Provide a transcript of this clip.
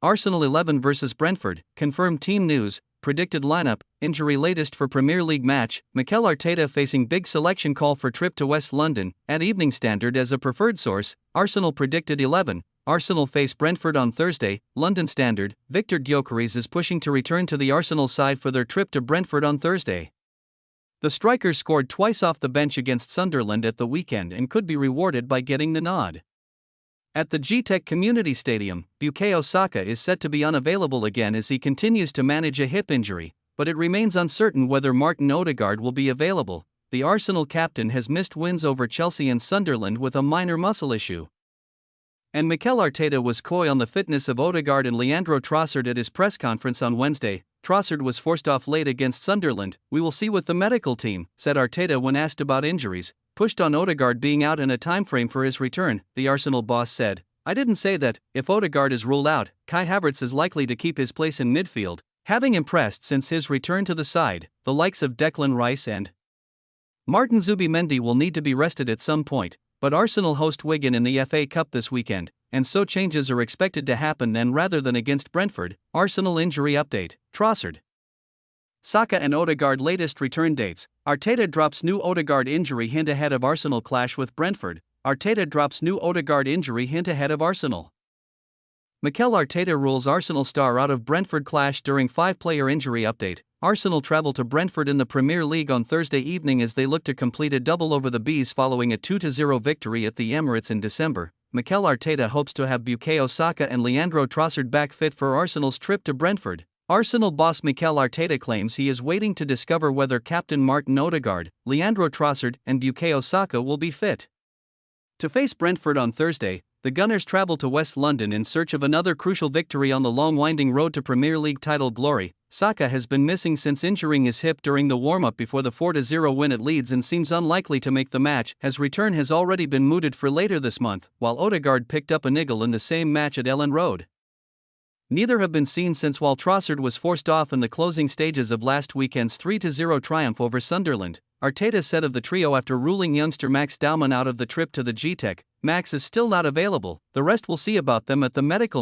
Arsenal 11 vs Brentford, confirmed team news, predicted lineup, injury latest for Premier League match, Mikel Arteta facing big selection call for trip to West London, at Evening Standard as a preferred source, Arsenal predicted 11, Arsenal face Brentford on Thursday, London Standard, Victor Gyökeres is pushing to return to the Arsenal side for their trip to Brentford on Thursday. The striker scored twice off the bench against Sunderland at the weekend and could be rewarded by getting the nod. At the G-Tech Community Stadium, Bukayo Saka is set to be unavailable again as he continues to manage a hip injury, but it remains uncertain whether Martin Odegaard will be available. The Arsenal captain has missed wins over Chelsea and Sunderland with a minor muscle issue. And Mikel Arteta was coy on the fitness of Odegaard and Leandro Trossard at his press conference on Wednesday. Trossard was forced off late against Sunderland. "We will see with the medical team," said Arteta when asked about injuries. Pushed on Odegaard being out and a timeframe for his return, the Arsenal boss said. "I didn't say that. If Odegaard is ruled out, Kai Havertz is likely to keep his place in midfield, having impressed since his return to the side. The likes of Declan Rice and Martin Zubimendi will need to be rested at some point, but Arsenal host Wigan in the FA Cup this weekend, and so changes are expected to happen then rather than against Brentford." Arsenal injury update, Trossard. Saka and Odegaard latest return dates. Arteta drops new Odegaard injury hint ahead of Arsenal clash with Brentford. Arteta drops new Odegaard injury hint ahead of Arsenal. Mikel Arteta rules Arsenal star out of Brentford clash during 5-player injury update. Arsenal travel to Brentford in the Premier League on Thursday evening as they look to complete a double over the Bees following a 2-0 victory at the Emirates in December. Mikel Arteta hopes to have Bukayo Saka and Leandro Trossard back fit for Arsenal's trip to Brentford. Arsenal boss Mikel Arteta claims he is waiting to discover whether captain Martin Odegaard, Leandro Trossard, and Bukayo Saka will be fit to face Brentford on Thursday. The Gunners travel to West London in search of another crucial victory on the long winding road to Premier League title glory. Saka has been missing since injuring his hip during the warm-up before the 4-0 win at Leeds and seems unlikely to make the match. His return has already been mooted for later this month, while Odegaard picked up a niggle in the same match at Ellen Road. Neither have been seen since while Trossard was forced off in the closing stages of last weekend's 3-0 triumph over Sunderland. Arteta said of the trio after ruling youngster Max Daumann out of the trip to the G-Tech, "Max is still not available, the rest will see about them at the medical